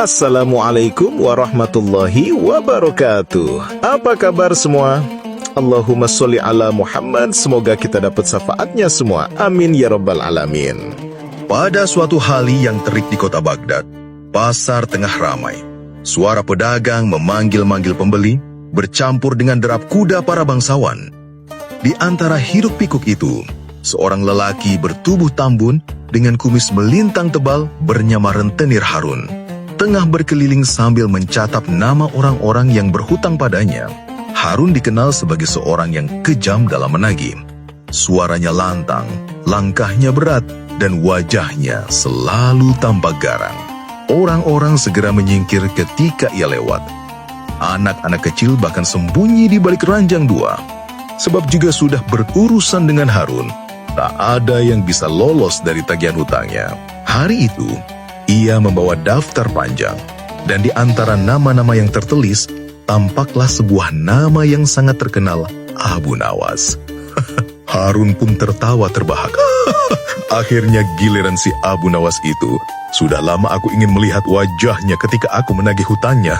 Assalamualaikum warahmatullahi wabarakatuh. Apa kabar semua? Allahumma sholli ala Muhammad. Semoga kita dapat syafaatnya semua. Amin ya rabbal alamin. Pada suatu hari yang terik di kota Baghdad, pasar tengah ramai. Suara pedagang memanggil-manggil pembeli, bercampur dengan derap kuda para bangsawan. Di antara hiruk pikuk itu, seorang lelaki bertubuh tambun dengan kumis melintang tebal bernama Rentenir Harun tengah berkeliling sambil mencatat nama orang-orang yang berhutang padanya. Harun dikenal sebagai seorang yang kejam dalam menagih. Suaranya lantang, langkahnya berat, dan wajahnya selalu tampak garang. Orang-orang segera menyingkir ketika ia lewat. Anak-anak kecil bahkan sembunyi di balik ranjang dua. Sebab juga sudah berurusan dengan Harun, tak ada yang bisa lolos dari tagihan hutangnya. Hari itu, ia membawa daftar panjang, dan di antara nama-nama yang tertulis, tampaklah sebuah nama yang sangat terkenal, Abu Nawas. Harun pun tertawa terbahak. Akhirnya giliran si Abu Nawas itu. Sudah lama aku ingin melihat wajahnya ketika aku menagih hutangnya.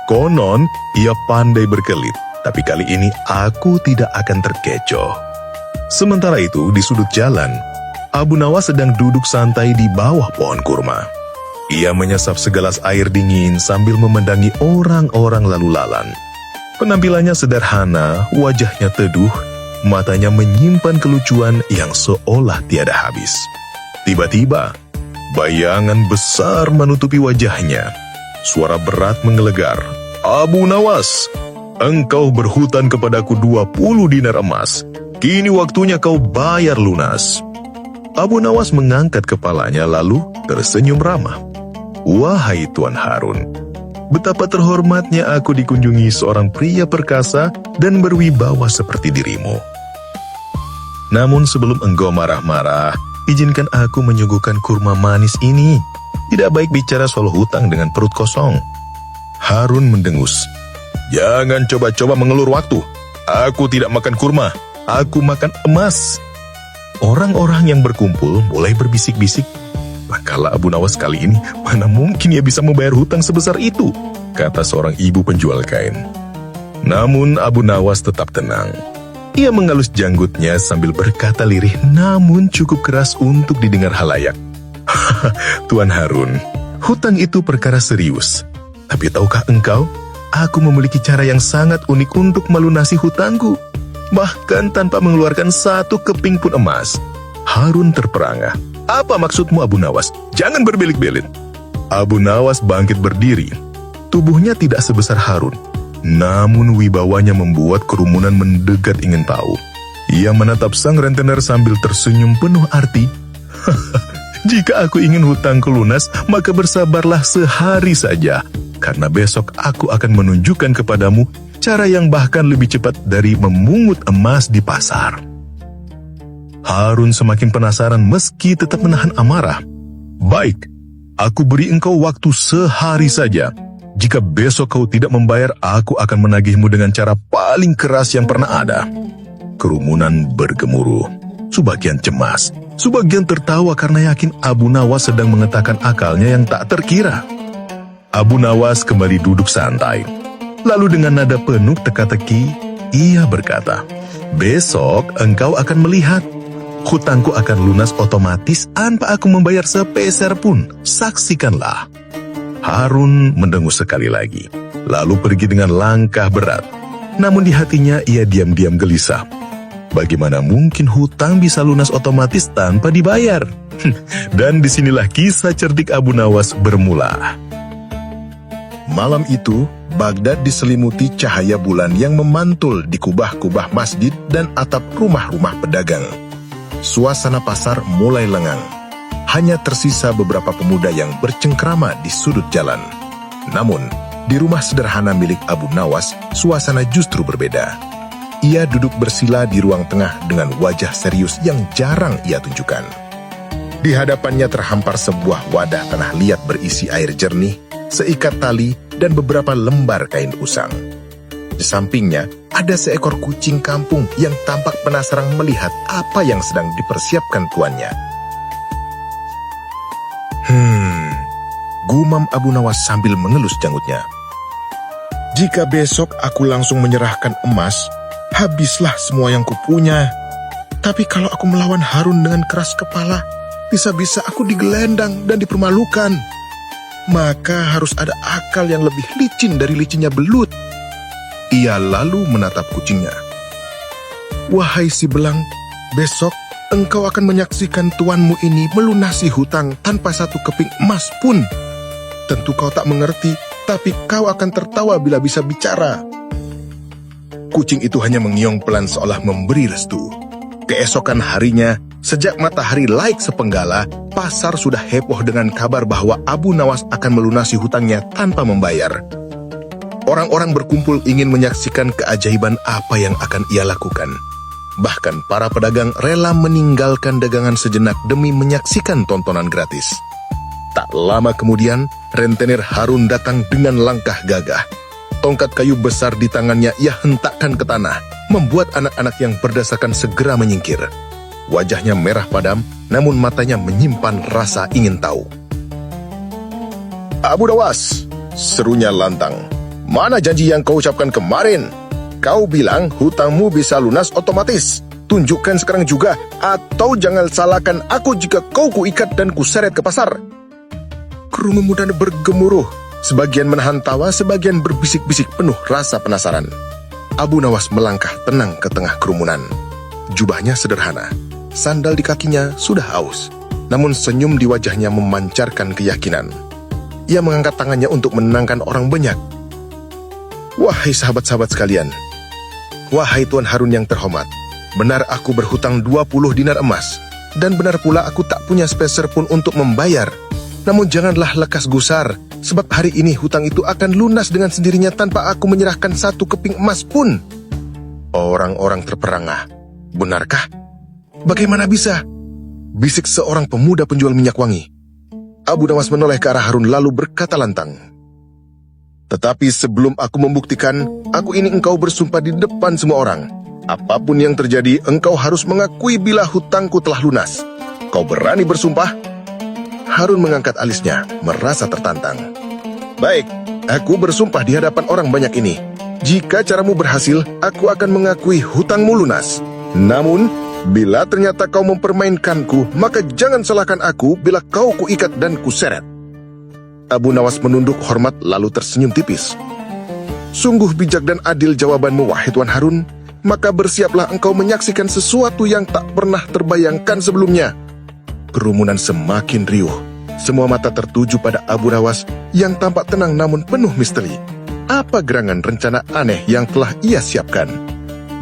Konon, ia pandai berkelit, tapi kali ini aku tidak akan terkecoh. Sementara itu, di sudut jalan, Abu Nawas sedang duduk santai di bawah pohon kurma. Ia menyesap segelas air dingin sambil memandangi orang-orang lalu lalang. Penampilannya sederhana, wajahnya teduh, matanya menyimpan kelucuan yang seolah tiada habis. Tiba-tiba, bayangan besar menutupi wajahnya. Suara berat menggelegar. Abu Nawas, engkau berhutang kepadaku 20 dinar emas. Kini waktunya kau bayar lunas. Abu Nawas mengangkat kepalanya lalu tersenyum ramah. Wahai Tuan Harun, betapa terhormatnya aku dikunjungi seorang pria perkasa dan berwibawa seperti dirimu. Namun sebelum engkau marah-marah, izinkan aku menyuguhkan kurma manis ini. Tidak baik bicara soal hutang dengan perut kosong. Harun mendengus. Jangan coba-coba mengelur waktu. Aku tidak makan kurma, aku makan emas. Orang-orang yang berkumpul mulai berbisik-bisik. Kalau Abu Nawas kali ini, mana mungkin ia bisa membayar hutang sebesar itu, kata seorang ibu penjual kain. Namun Abu Nawas tetap tenang. Ia mengalus janggutnya sambil berkata lirih namun cukup keras untuk didengar halayak. Tuan Harun, hutang itu perkara serius. Tapi tahukah engkau, aku memiliki cara yang sangat unik untuk melunasi hutangku. Bahkan tanpa mengeluarkan satu keping pun emas. Harun terperangah. Apa maksudmu Abu Nawas? Jangan berbelit-belit. Abu Nawas bangkit berdiri. Tubuhnya tidak sebesar Harun. Namun wibawanya membuat kerumunan mendekat ingin tahu. Ia menatap sang rentenir sambil tersenyum penuh arti. Jika aku ingin hutangku lunas, maka bersabarlah sehari saja. Karena besok aku akan menunjukkan kepadamu cara yang bahkan lebih cepat dari memungut emas di pasar. Harun semakin penasaran meski tetap menahan amarah. Baik, aku beri engkau waktu sehari saja. Jika besok kau tidak membayar, aku akan menagihmu dengan cara paling keras yang pernah ada. Kerumunan bergemuruh. Sebagian cemas, sebagian tertawa karena yakin Abu Nawas sedang mengetakan akalnya yang tak terkira. Abu Nawas kembali duduk santai. Lalu dengan nada penuh teka-teki, ia berkata, besok engkau akan melihat. Hutangku akan lunas otomatis tanpa aku membayar sepeser pun. Saksikanlah. Harun mendengus sekali lagi, lalu pergi dengan langkah berat. Namun di hatinya ia diam-diam gelisah. Bagaimana mungkin hutang bisa lunas otomatis tanpa dibayar? Dan disinilah kisah cerdik Abu Nawas bermula. Malam itu, Baghdad diselimuti cahaya bulan yang memantul di kubah-kubah masjid dan atap rumah-rumah pedagang. Suasana pasar mulai lengang. Hanya tersisa beberapa pemuda yang bercengkrama di sudut jalan. Namun, di rumah sederhana milik Abu Nawas, suasana justru berbeda. Ia duduk bersila di ruang tengah dengan wajah serius yang jarang ia tunjukkan. Di hadapannya terhampar sebuah wadah tanah liat berisi air jernih, seikat tali, dan beberapa lembar kain usang. Di sampingnya, ada seekor kucing kampung yang tampak penasaran melihat apa yang sedang dipersiapkan tuannya. Gumam Abu Nawas sambil mengelus janggutnya. Jika besok aku langsung menyerahkan emas, habislah semua yang kupunya. Tapi kalau aku melawan Harun dengan keras kepala, bisa-bisa aku digelendang dan dipermalukan. Maka harus ada akal yang lebih licin dari licinnya belut. Ia lalu menatap kucingnya. Wahai si belang, besok engkau akan menyaksikan tuanmu ini melunasi hutang tanpa satu keping emas pun. Tentu kau tak mengerti, tapi kau akan tertawa bila bisa bicara. Kucing itu hanya mengiong pelan seolah memberi restu. Keesokan harinya, sejak matahari laik sepenggala, pasar sudah heboh dengan kabar bahwa Abu Nawas akan melunasi hutangnya tanpa membayar. Orang-orang berkumpul ingin menyaksikan keajaiban apa yang akan ia lakukan. Bahkan para pedagang rela meninggalkan dagangan sejenak demi menyaksikan tontonan gratis. Tak lama kemudian, rentenir Harun datang dengan langkah gagah. Tongkat kayu besar di tangannya ia hentakkan ke tanah, membuat anak-anak yang berdasarkan segera menyingkir. Wajahnya merah padam, namun matanya menyimpan rasa ingin tahu. Abu Nawas, serunya lantang. Mana janji yang kau ucapkan kemarin? Kau bilang hutangmu bisa lunas otomatis. Tunjukkan sekarang juga, atau jangan salahkan aku jika kau kuikat dan kuseret ke pasar. Kerumunan bergemuruh. Sebagian menahan tawa, sebagian berbisik-bisik penuh rasa penasaran. Abu Nawas melangkah tenang ke tengah kerumunan. Jubahnya sederhana, sandal di kakinya sudah aus, namun senyum di wajahnya memancarkan keyakinan. Ia mengangkat tangannya untuk menenangkan orang banyak. Wahai sahabat-sahabat sekalian, wahai Tuan Harun yang terhormat, benar aku berhutang 20 dinar emas, dan benar pula aku tak punya sepeser pun untuk membayar. Namun janganlah lekas gusar, sebab hari ini hutang itu akan lunas dengan sendirinya tanpa aku menyerahkan satu keping emas pun. Orang-orang terperangah. Benarkah? Bagaimana bisa? Bisik seorang pemuda penjual minyak wangi. Abu Nawas menoleh ke arah Harun lalu berkata lantang. Tetapi sebelum aku membuktikan, aku ingin engkau bersumpah di depan semua orang. Apapun yang terjadi, engkau harus mengakui bila hutangku telah lunas. Kau berani bersumpah? Harun mengangkat alisnya, merasa tertantang. Baik, aku bersumpah di hadapan orang banyak ini. Jika caramu berhasil, aku akan mengakui hutangmu lunas. Namun, bila ternyata kau mempermainkanku, maka jangan salahkan aku bila kau kuikat dan kuseret. Abu Nawas menunduk hormat lalu tersenyum tipis. Sungguh bijak dan adil jawabanmu, wahai Tuan Harun. Maka bersiaplah engkau menyaksikan sesuatu yang tak pernah terbayangkan sebelumnya. Kerumunan semakin riuh. Semua mata tertuju pada Abu Nawas yang tampak tenang namun penuh misteri. Apa gerangan rencana aneh yang telah ia siapkan?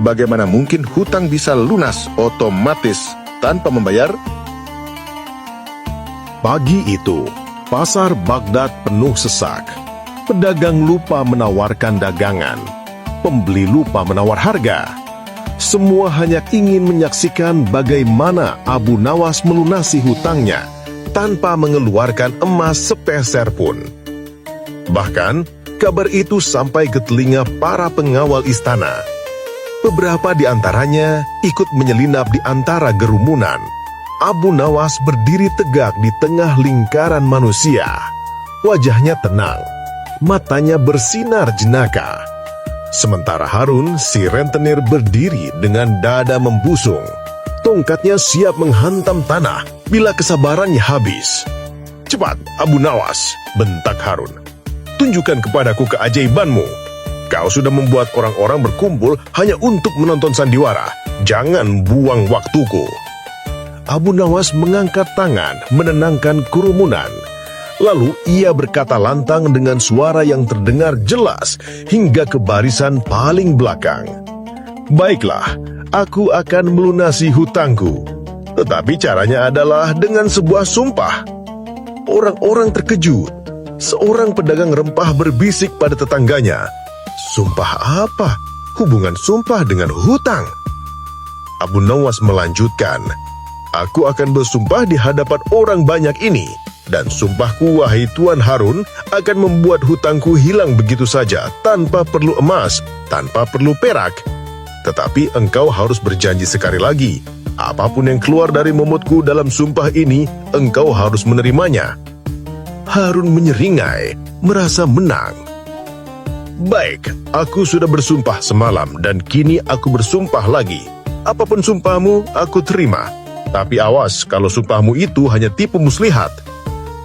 Bagaimana mungkin hutang bisa lunas otomatis tanpa membayar? Pagi itu, pasar Baghdad penuh sesak. Pedagang lupa menawarkan dagangan. Pembeli lupa menawar harga. Semua hanya ingin menyaksikan bagaimana Abu Nawas melunasi hutangnya tanpa mengeluarkan emas sepeser pun. Bahkan, kabar itu sampai ke telinga para pengawal istana. Beberapa di antaranya ikut menyelinap di antara gerumunan. Abu Nawas berdiri tegak di tengah lingkaran manusia. Wajahnya tenang, matanya bersinar jenaka. Sementara Harun, si rentenir berdiri dengan dada membusung. Tongkatnya siap menghantam tanah bila kesabarannya habis. Cepat, Abu Nawas, bentak Harun. Tunjukkan kepadaku keajaibanmu. Kau sudah membuat orang-orang berkumpul hanya untuk menonton sandiwara. Jangan buang waktuku. Abu Nawas mengangkat tangan menenangkan kerumunan. Lalu ia berkata lantang dengan suara yang terdengar jelas hingga ke barisan paling belakang. Baiklah, aku akan melunasi hutangku. Tetapi caranya adalah dengan sebuah sumpah. Orang-orang terkejut. Seorang pedagang rempah berbisik pada tetangganya. Sumpah apa? Hubungan sumpah dengan hutang? Abu Nawas melanjutkan. Aku akan bersumpah di hadapan orang banyak ini. Dan sumpahku, wahai Tuan Harun, akan membuat hutangku hilang begitu saja tanpa perlu emas tanpa perlu perak. Tetapi engkau harus berjanji sekali lagi, apapun yang keluar dari mulutku dalam sumpah ini, engkau harus menerimanya. Harun menyeringai, merasa menang. Baik, aku sudah bersumpah semalam dan kini aku bersumpah lagi. Apapun sumpahmu, aku terima. Tapi awas kalau sumpahmu itu hanya tipu muslihat.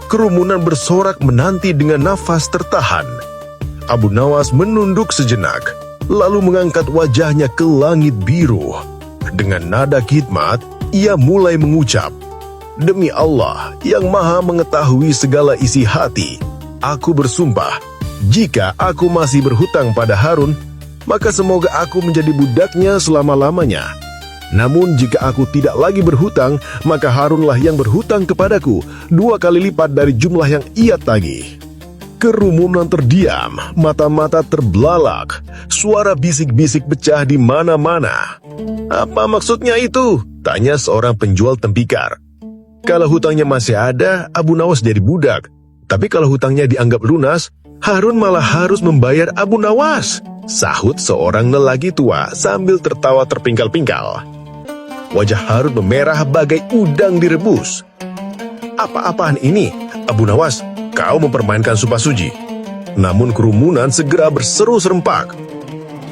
Kerumunan bersorak menanti dengan nafas tertahan. Abu Nawas menunduk sejenak, lalu mengangkat wajahnya ke langit biru. Dengan nada khidmat, ia mulai mengucap, "Demi Allah yang maha mengetahui segala isi hati, aku bersumpah, jika aku masih berhutang pada Harun, maka semoga aku menjadi budaknya selama-lamanya. Namun jika aku tidak lagi berhutang, maka Harunlah yang berhutang kepadaku 2 kali lipat dari jumlah yang ia tagih." Kerumunan terdiam, mata-mata terbelalak, suara bisik-bisik pecah di mana-mana. "Apa maksudnya itu?" tanya seorang penjual tembikar. Kalau hutangnya masih ada, Abu Nawas jadi budak. Tapi kalau hutangnya dianggap lunas, Harun malah harus membayar Abu Nawas, sahut seorang lelaki tua sambil tertawa terpingkal-pingkal. Wajah Harun memerah bagai udang direbus. "Apa-apaan ini, Abu Nawas? Kau mempermainkan sumpah suci." Namun kerumunan segera berseru serempak.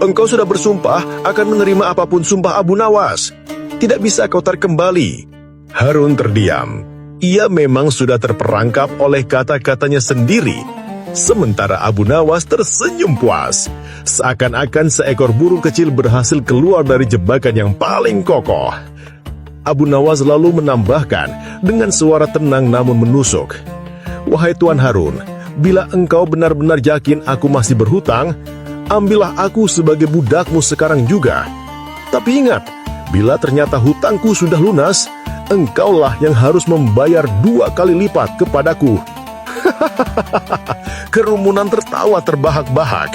"Engkau sudah bersumpah akan menerima apapun sumpah Abu Nawas. Tidak bisa kau tarik kembali." Harun terdiam. Ia memang sudah terperangkap oleh kata-katanya sendiri. Sementara Abu Nawas tersenyum puas. Seakan-akan seekor burung kecil berhasil keluar dari jebakan yang paling kokoh. Abu Nawas lalu menambahkan dengan suara tenang namun menusuk, "Wahai Tuan Harun, bila engkau benar-benar yakin aku masih berhutang, ambillah aku sebagai budakmu sekarang juga. Tapi ingat, bila ternyata hutangku sudah lunas, engkaulah yang harus membayar 2 kali lipat kepadaku." Kerumunan tertawa terbahak-bahak.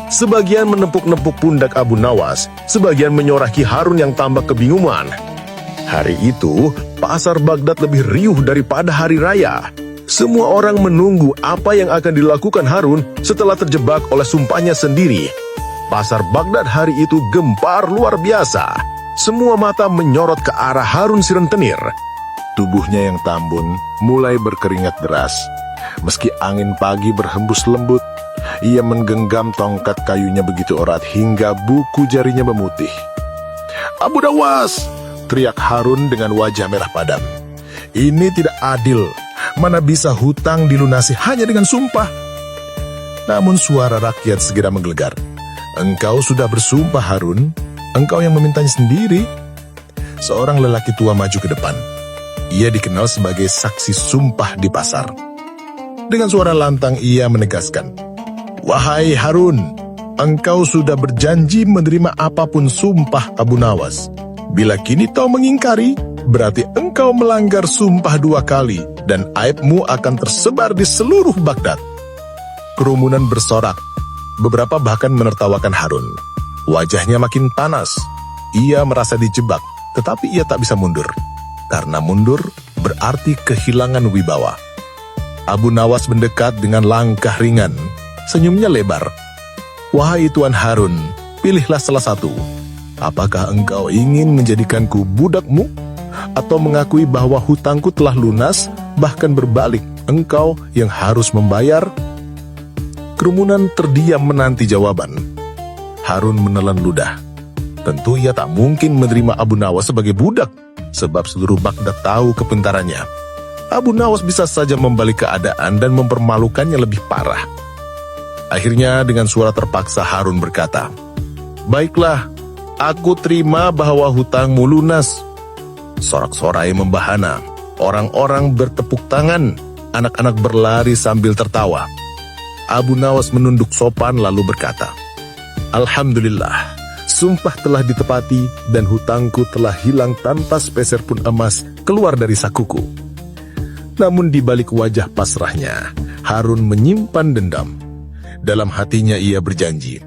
Sebagian menepuk-nepuk pundak Abu Nawas, sebagian menyoraki Harun yang tampak kebingungan. Hari itu, pasar Baghdad lebih riuh daripada hari raya. Semua orang menunggu apa yang akan dilakukan Harun setelah terjebak oleh sumpahnya sendiri. Pasar Baghdad hari itu gempar luar biasa. Semua mata menyorot ke arah Harun si rentenir. Tubuhnya yang tambun mulai berkeringat deras. Meski angin pagi berhembus lembut, ia menggenggam tongkat kayunya begitu erat hingga buku jarinya memutih. "Abu Nawas!" teriak Harun dengan wajah merah padam. "Ini tidak adil. Mana bisa hutang dilunasi hanya dengan sumpah?" Namun suara rakyat segera menggelegar. "Engkau sudah bersumpah, Harun. Engkau yang memintanya sendiri." Seorang lelaki tua maju ke depan. Ia dikenal sebagai saksi sumpah di pasar. Dengan suara lantang ia menegaskan, "Wahai Harun, engkau sudah berjanji menerima apapun sumpah Abu Nawas. Bila kini kau mengingkari, berarti engkau melanggar sumpah 2 kali dan aibmu akan tersebar di seluruh Baghdad." Kerumunan bersorak. Beberapa bahkan menertawakan Harun. Wajahnya makin panas. Ia merasa dijebak, tetapi ia tak bisa mundur. Karena mundur berarti kehilangan wibawa. Abu Nawas mendekat dengan langkah ringan. Senyumnya lebar. "Wahai Tuan Harun, pilihlah salah satu. Apakah engkau ingin menjadikanku budakmu? Atau mengakui bahwa hutangku telah lunas, bahkan berbalik, engkau yang harus membayar?" Kerumunan terdiam menanti jawaban. Harun menelan ludah. Tentu ia tak mungkin menerima Abu Nawas sebagai budak, sebab seluruh Baghdad tahu kepintarannya. Abu Nawas bisa saja membalik keadaan dan mempermalukannya lebih parah. Akhirnya dengan suara terpaksa Harun berkata, "Baiklah, aku terima bahwa hutangmu lunas." Sorak-sorai membahana, orang-orang bertepuk tangan, anak-anak berlari sambil tertawa. Abu Nawas menunduk sopan lalu berkata, "Alhamdulillah, sumpah telah ditepati dan hutangku telah hilang tanpa sepeser pun emas keluar dari sakuku." Namun di balik wajah pasrahnya, Harun menyimpan dendam. Dalam hatinya ia berjanji,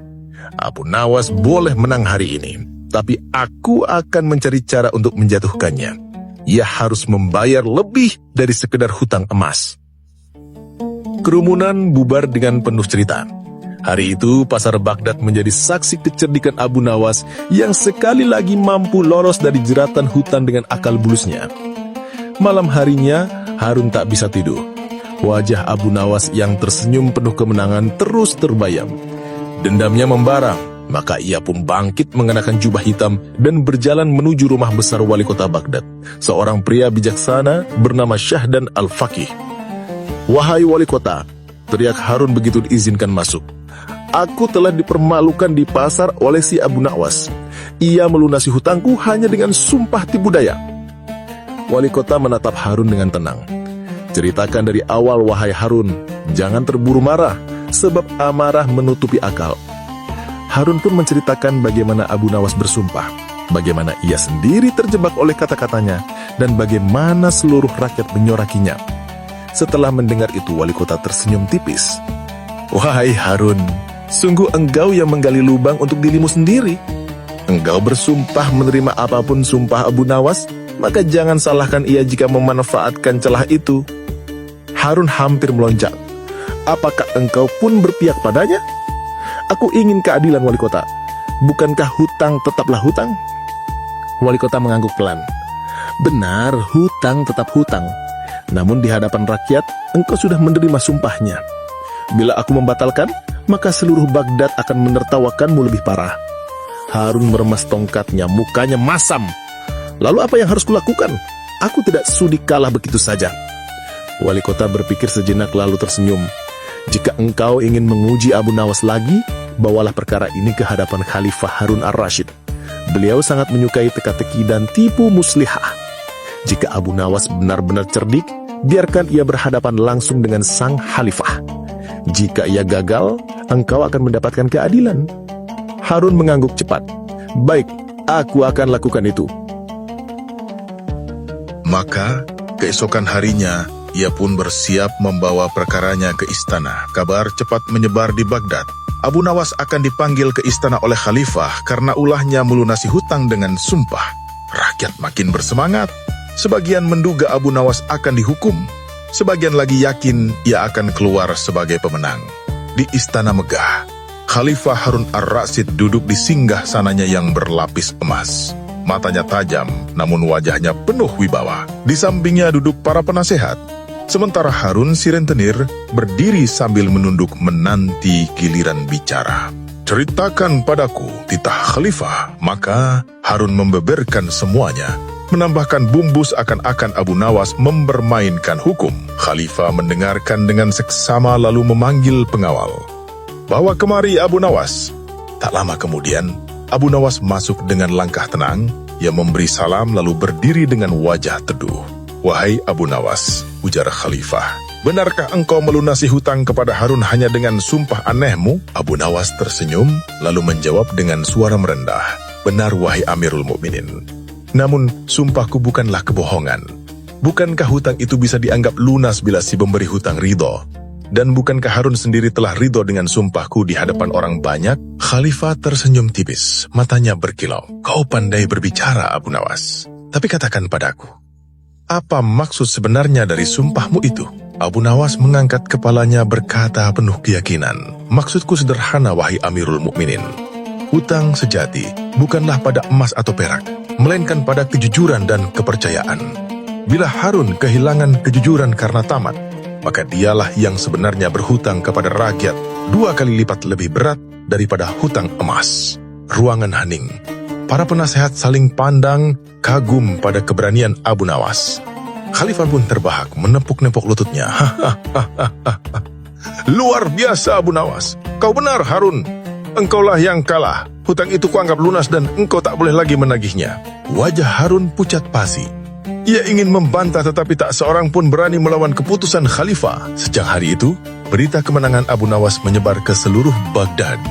"Abu Nawas boleh menang hari ini, tapi aku akan mencari cara untuk menjatuhkannya. Ia harus membayar lebih dari sekedar hutang emas." Kerumunan bubar dengan penuh cerita. Hari itu, pasar Baghdad menjadi saksi kecerdikan Abu Nawas yang sekali lagi mampu lolos dari jeratan hutan dengan akal bulusnya. Malam harinya, Harun tak bisa tidur. Wajah Abu Nawas yang tersenyum penuh kemenangan terus terbayang. Dendamnya membara, maka ia pun bangkit mengenakan jubah hitam dan berjalan menuju rumah besar wali kota Baghdad, seorang pria bijaksana bernama Syahdan Al-Faqih. "Wahai wali kota," teriak Harun begitu diizinkan masuk. "Aku telah dipermalukan di pasar oleh si Abu Nawas. Ia melunasi hutangku hanya dengan sumpah tipu daya." Wali kota menatap Harun dengan tenang. "Ceritakan dari awal, wahai Harun. Jangan terburu marah, sebab amarah menutupi akal." Harun pun menceritakan bagaimana Abu Nawas bersumpah, bagaimana ia sendiri terjebak oleh kata-katanya, dan bagaimana seluruh rakyat menyorakinya. Setelah mendengar itu, wali kota tersenyum tipis. "Wahai Harun, sungguh engkau yang menggali lubang untuk dirimu sendiri. Engkau bersumpah menerima apapun sumpah Abu Nawas, maka jangan salahkan ia jika memanfaatkan celah itu." Harun hampir melonjak. "Apakah engkau pun berpihak padanya?" "Aku ingin keadilan, wali kota. Bukankah hutang tetaplah hutang?" Wali kota mengangguk pelan. "Benar, hutang tetap hutang. Namun di hadapan rakyat, engkau sudah menerima sumpahnya. Bila aku membatalkan, maka seluruh Baghdad akan menertawakanmu lebih parah." Harun meremas tongkatnya, mukanya masam. "Lalu apa yang harus kulakukan? Aku tidak sudi kalah begitu saja." Wali kota berpikir sejenak lalu tersenyum. "Jika engkau ingin menguji Abu Nawas lagi, bawalah perkara ini ke hadapan Khalifah Harun Ar-Rasyid. Beliau sangat menyukai teka-teki dan tipu muslihah. Jika Abu Nawas benar-benar cerdik, biarkan ia berhadapan langsung dengan sang Khalifah. Jika ia gagal, engkau akan mendapatkan keadilan." Harun mengangguk cepat. "Baik, aku akan lakukan itu." Maka, keesokan harinya, ia pun bersiap membawa perkaranya ke istana. Kabar cepat menyebar di Baghdad. Abu Nawas akan dipanggil ke istana oleh khalifah karena ulahnya melunasi hutang dengan sumpah. Rakyat makin bersemangat. Sebagian menduga Abu Nawas akan dihukum. Sebagian lagi yakin ia akan keluar sebagai pemenang. Di istana megah, Khalifah Harun Ar-Rasyid duduk di singgah sananya yang berlapis emas. Matanya tajam, namun wajahnya penuh wibawa. Di sampingnya duduk para penasehat. Sementara Harun si rentenir berdiri sambil menunduk menanti giliran bicara. "Ceritakan padaku, titah Khalifah." Maka Harun membeberkan semuanya, menambahkan bumbu seakan-akan Abu Nawas mempermainkan hukum. Khalifah mendengarkan dengan seksama lalu memanggil pengawal. "Bawa kemari Abu Nawas." Tak lama kemudian, Abu Nawas masuk dengan langkah tenang. Ia memberi salam lalu berdiri dengan wajah teduh. "Wahai Abu Nawas," ujar Khalifah, "benarkah engkau melunasi hutang kepada Harun hanya dengan sumpah anehmu?" Abu Nawas tersenyum, lalu menjawab dengan suara merendah, "Benar, wahai Amirul Mukminin. Namun, sumpahku bukanlah kebohongan. Bukankah hutang itu bisa dianggap lunas bila si pemberi hutang ridho? Dan bukankah Harun sendiri telah ridho dengan sumpahku di hadapan orang banyak?" Khalifah tersenyum tipis, matanya berkilau. "Kau pandai berbicara, Abu Nawas. Tapi katakan padaku, apa maksud sebenarnya dari sumpahmu itu?" Abu Nawas mengangkat kepalanya berkata penuh keyakinan, "Maksudku sederhana, wahai Amirul Mukminin. Hutang sejati bukanlah pada emas atau perak, melainkan pada kejujuran dan kepercayaan. Bila Harun kehilangan kejujuran karena tamat, maka dialah yang sebenarnya berhutang kepada rakyat 2 kali lipat lebih berat daripada hutang emas." Ruangan hening. Para penasehat saling pandang, kagum pada keberanian Abu Nawas. Khalifah pun terbahak, menepuk-nepuk lututnya. "Luar biasa Abu Nawas. Kau benar Harun. Engkaulah yang kalah. Hutang itu kuanggap lunas dan engkau tak boleh lagi menagihnya." Wajah Harun pucat pasi. Ia ingin membantah tetapi tak seorang pun berani melawan keputusan Khalifah. Sejak hari itu, berita kemenangan Abu Nawas menyebar ke seluruh Baghdad.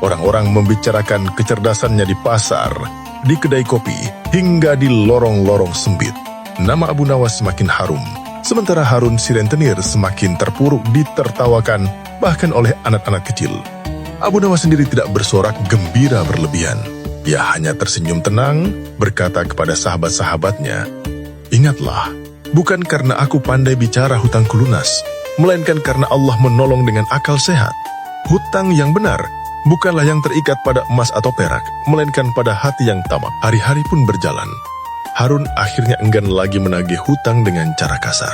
Orang-orang membicarakan kecerdasannya di pasar, di kedai kopi, hingga di lorong-lorong sempit. Nama Abu Nawas semakin harum, sementara Harun si rentenir semakin terpuruk ditertawakan bahkan oleh anak-anak kecil. Abu Nawas sendiri tidak bersorak gembira berlebihan. Ia hanya tersenyum tenang, berkata kepada sahabat-sahabatnya, "Ingatlah, bukan karena aku pandai bicara hutangku lunas, melainkan karena Allah menolong dengan akal sehat. Hutang yang benar bukanlah yang terikat pada emas atau perak, melainkan pada hati yang tamak. Hari-hari pun berjalan. Harun akhirnya enggan lagi menagih hutang dengan cara kasar.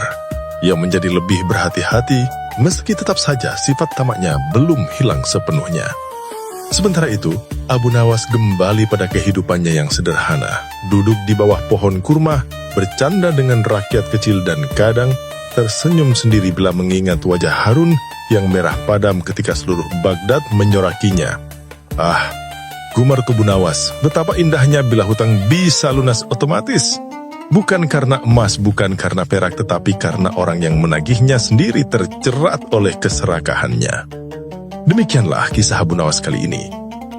Ia menjadi lebih berhati-hati, meski tetap saja sifat tamaknya belum hilang sepenuhnya. Sementara itu, Abu Nawas kembali pada kehidupannya yang sederhana, duduk di bawah pohon kurma, bercanda dengan rakyat kecil dan kadang tersenyum sendiri bila mengingat wajah Harun yang merah padam ketika seluruh Baghdad menyorakinya. Ah, gumar Abu Nawas, betapa indahnya bila hutang bisa lunas otomatis. Bukan karena emas, bukan karena perak, tetapi karena orang yang menagihnya sendiri terjerat oleh keserakahannya. Demikianlah kisah Abu Nawas kali ini.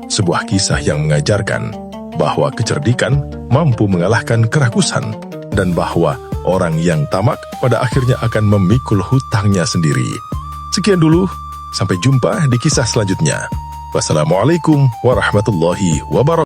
Sebuah kisah yang mengajarkan bahwa kecerdikan mampu mengalahkan kerakusan dan bahwa orang yang tamak pada akhirnya akan memikul hutangnya sendiri. Sekian dulu, sampai jumpa di kisah selanjutnya. Wassalamualaikum warahmatullahi wabarakatuh.